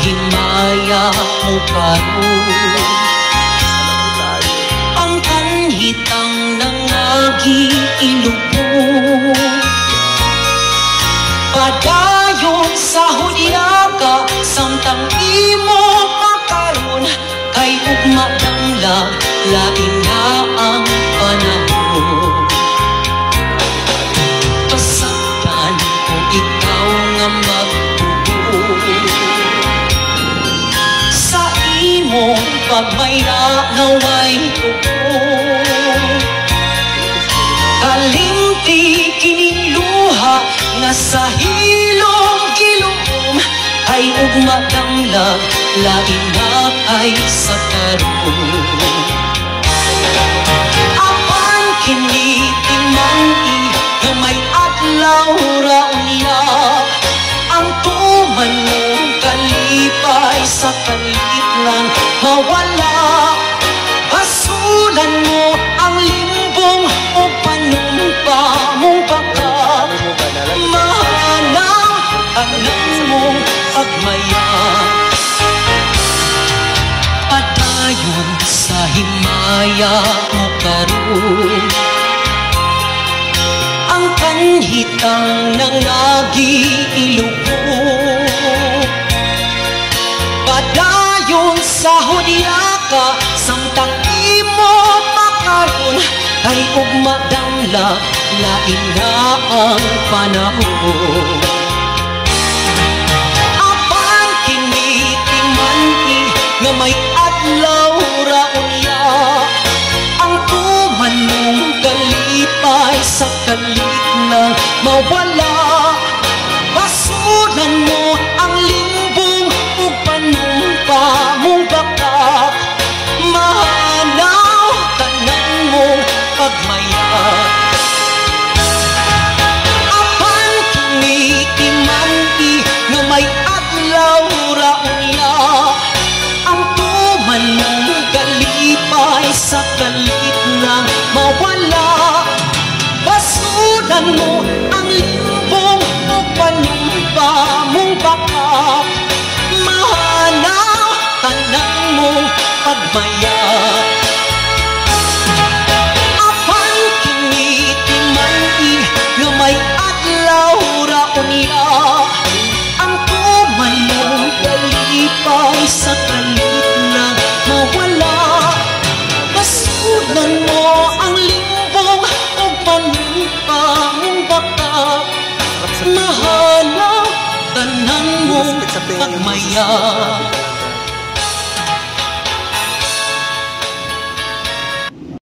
himaya mo karon. Ang kanhitang nangagi ilubong, padayon sa hulyaga samtang imo makaron. Kay ugma danglag lain na ang panahon. Pasaktan kung ikaw nga magtuo sa imong pagmayra nga way tuo. Kalimti kining luha nga sa hilong gilom, ay ugma danglag lain na ay sa karon. Apan kini timang-i nga may adlaw raon niya, ang tuman mong kalipay sa kalit lang mawala. Basulan mo ang limbong o panumpa mong baka, mahanaw tanan mong pagmaya. Padayon sa himaya mo karon, ang kanhitang nangagi ilubong. Padayon sa hulyaga samtang imo makaron. Ay ugma danglag lain na ang panahon. Apan kini timang-i nga may adlaw raon niya, ang tuman mong kalipay sa kalit na mawala. Basulan mo ang limbong ug panumpa mong baka, mahanaw tanan mong pagmaya. Apan kini timang-i nga may adlaw raon niya, ang tuman mong kalipay sa kalit na mawala. Basulan mo ang limbong o panumpa mong baka, mahanaw tanan mong pagmaya. Apan kini timang-i nga may adlaw raon niya, ang tuman mong kalipay sa kalit na mawala. Basulan mo ang limbong o panumpa mong baka, mahanaw tanan mong pagmaya.